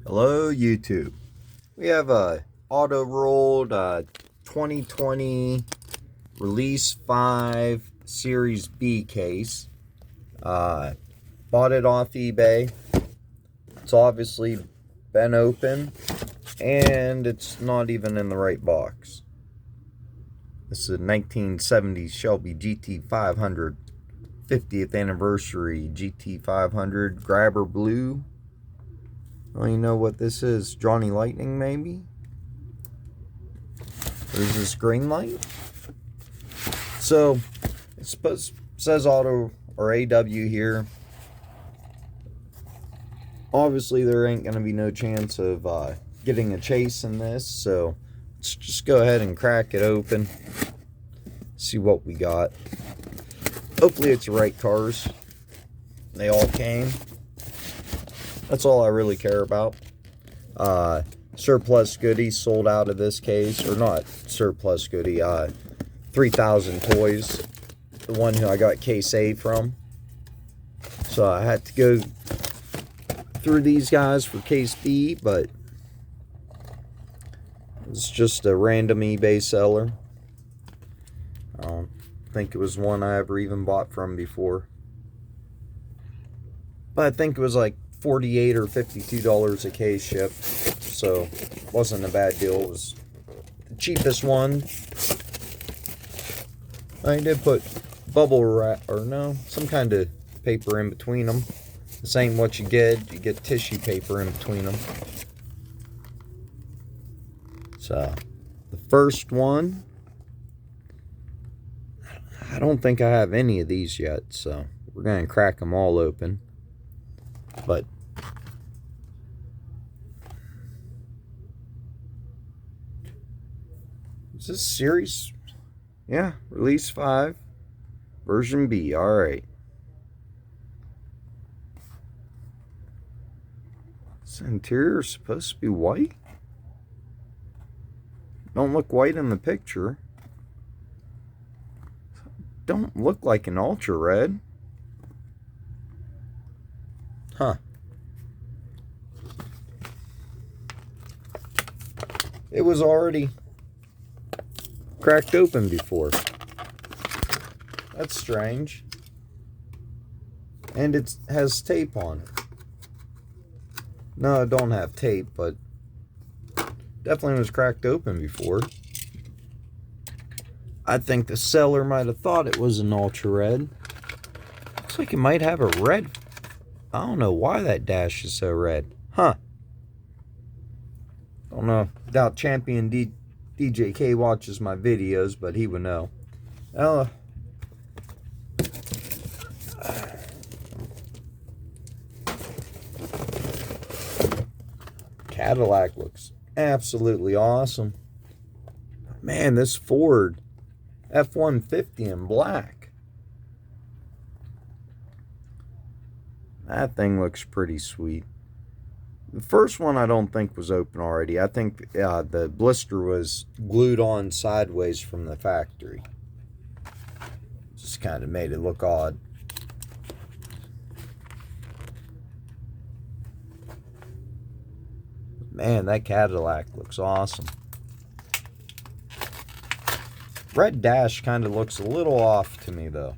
Hello YouTube. We have a auto rolled 2020 release 5 series B case. Bought it off eBay. It's obviously been open and it's not even in the right box. This is a 1970 Shelby GT500 50th anniversary GT500 Grabber Blue. I don't even know what this is. Johnny Lightning, maybe? Or is this green light? So, it says auto or AW here. Obviously, there ain't going to be no chance of getting a chase in this. So, let's just go ahead and crack it open. See what we got. Hopefully, it's the right cars. They all came. That's all I really care about. Surplus goodies sold out of this case, or not surplus goodie, 3000 Toys, the one who I got case A from. So I had to go through these guys for case B, but it's just a random eBay seller. I don't think it was one I ever even bought from before. But I think it was like $48 or $52 a case shipped, so wasn't a bad deal. It was the cheapest one. I did put bubble wrap, or no, some kind of paper in between them. This ain't what you get tissue paper in between them. So the first one, I don't think I have any of these yet, so we're gonna crack them all open. But is this series? Yeah, release 5, version B. Alright. This interior is supposed to be white. Don't look white in the picture. Don't look like an ultra red. Huh. It was already cracked open before. That's strange. And it has tape on it. No, it don't have tape, but definitely was cracked open before. I think the seller might have thought it was an ultra red. Looks like it might have a red. I don't know why that dash is so red. Huh. Don't know. Doubt Champion DJK watches my videos, but he would know. Cadillac looks absolutely awesome. Man, this Ford F-150 in black. That thing looks pretty sweet. The first one I don't think was open already. I think the blister was glued on sideways from the factory. Just kind of made it look odd. Man, that Cadillac looks awesome. Red dash kind of looks a little off to me though.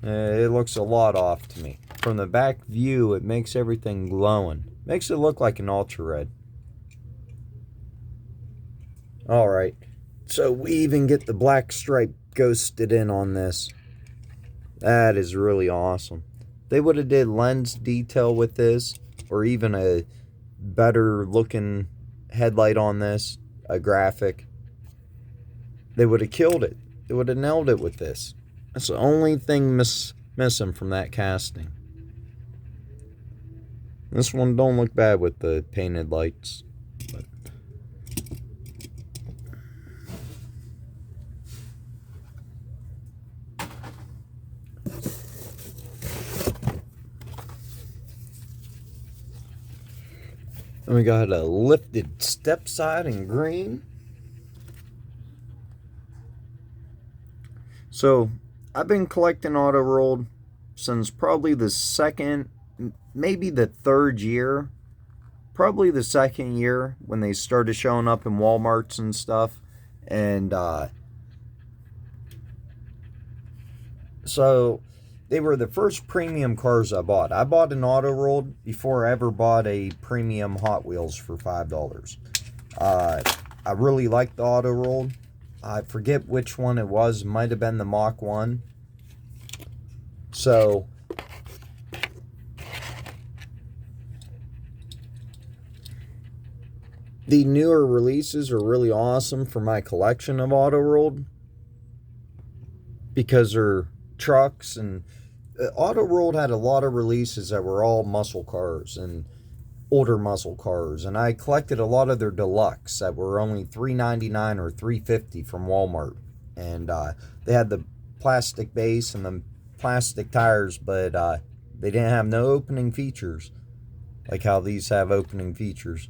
It looks a lot off to me. From the back view, it makes everything glowing. Makes it look like an ultra red. Alright, so we even get the black stripe ghosted in on this. That is really awesome. They would have did lens detail with this, or even a better looking headlight on this, a graphic. They would have killed it. They would have nailed it with this. That's the only thing missing from that casting. This one don't look bad with the painted lights. But and we got a lifted step side in green. So I've been collecting auto rolled since probably the second maybe the third year, probably the second year when they started showing up in Walmarts and stuff. And so they were the first premium cars I bought. I bought an auto rolled before I ever bought a premium Hot Wheels for $5. I really liked the auto rolled. I forget which one it was. Might have been the Mach 1. So the newer releases are really awesome for my collection of auto rolled, because they're trucks, and auto rolled had a lot of releases that were all muscle cars and older muscle cars, and I collected a lot of their deluxe that were only $3.99 or $3.50 from Walmart. And they had the plastic base and the plastic tires, but they didn't have no opening features like how these have opening features.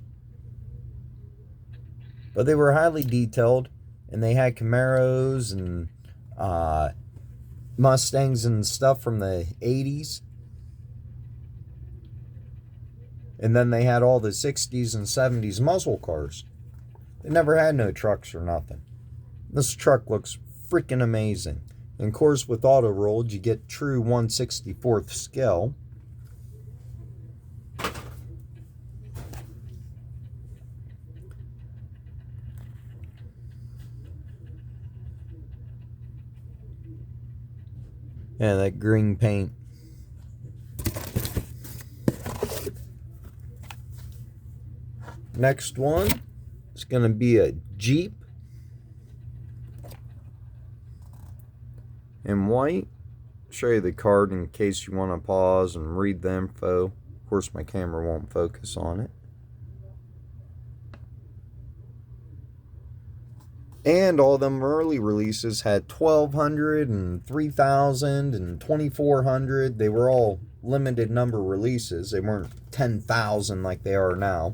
But they were highly detailed, and they had Camaros and Mustangs and stuff from the 80s. And then they had all the 60s and 70s muscle cars. They never had no trucks or nothing. This truck looks freaking amazing. And of course, with auto rolled, you get true 1/64th scale. Yeah, that green paint. Next one is going to be a Jeep in white. Show you the card in case you want to pause and read the info. Of course, my camera won't focus on it. And all them early releases had 1,200 and 3,000 and 2,400. They were all limited number releases. They weren't 10,000 like they are now.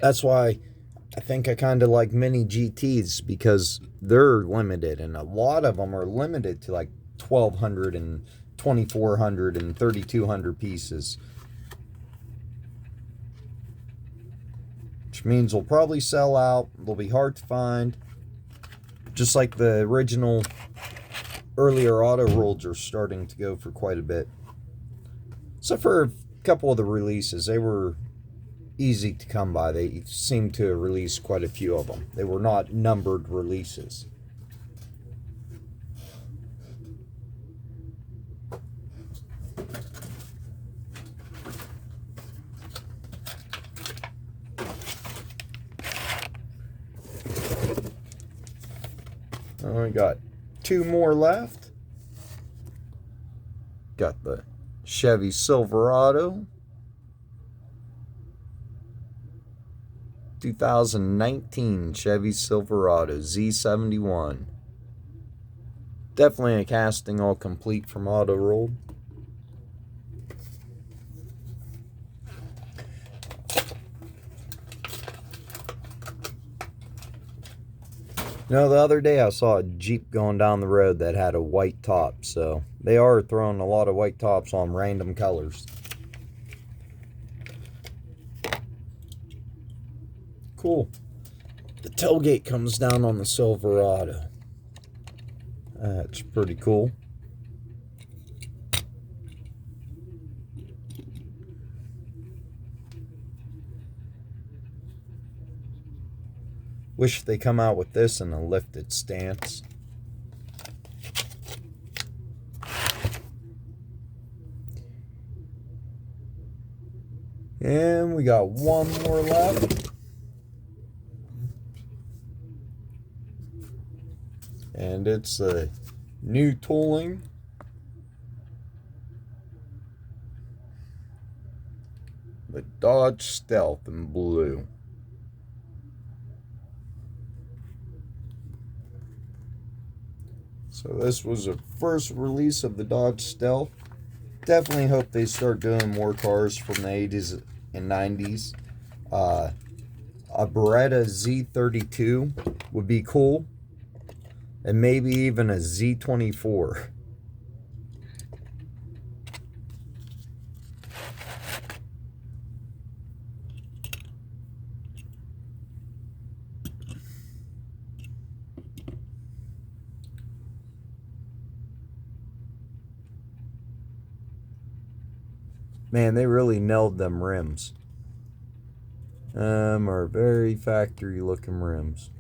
That's why I think I kind of like mini GTs, because they're limited, and a lot of them are limited to like 1,200 and 2,400 and 3,200 pieces. Which means they'll probably sell out. They'll be hard to find. Just like the original earlier auto rolls are starting to go for quite a bit. So for a couple of the releases, they were easy to come by. They seemed to release quite a few of them. They were not numbered releases. We got two more left. Got the Chevy Silverado 2019 Chevy Silverado Z71. Definitely a casting all complete from Auto Rolled. You know, the other day I saw a Jeep going down the road that had a white top, so they are throwing a lot of white tops on random colors. Cool. The tailgate comes down on the Silverado. That's pretty cool. Wish they come out with this in a lifted stance. And we got one more left. And it's a new tooling. The Dodge Stealth in blue. So this was the first release of the Dodge Stealth. Definitely hope they start doing more cars from the 80s and 90s. A Beretta Z32 would be cool. and maybe even a Z24. Man, they really nailed them rims. Are very factory looking rims.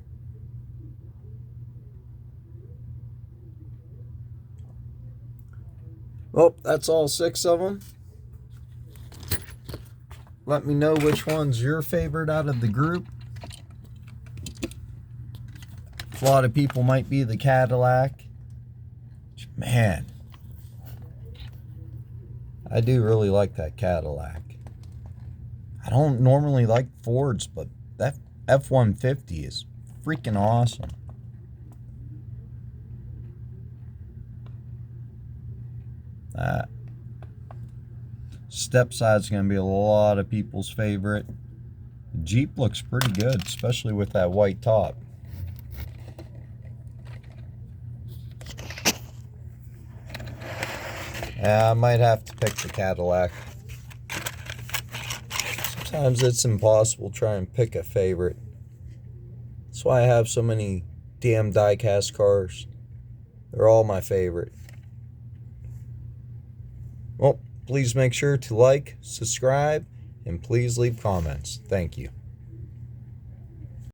Well, that's all 6 of them. Let me know which one's your favorite out of the group. A lot of people might be the Cadillac. Man, I do really like that Cadillac. I don't normally like Fords, but that F-150 is freaking awesome. Step side's going to be a lot of people's favorite. The Jeep looks pretty good, especially with that white top. Yeah, I might have to pick the Cadillac. Sometimes it's impossible to try and pick a favorite. That's why I have so many damn diecast cars. They're all my favorite. Well, please make sure to like, subscribe, and please leave comments. Thank you.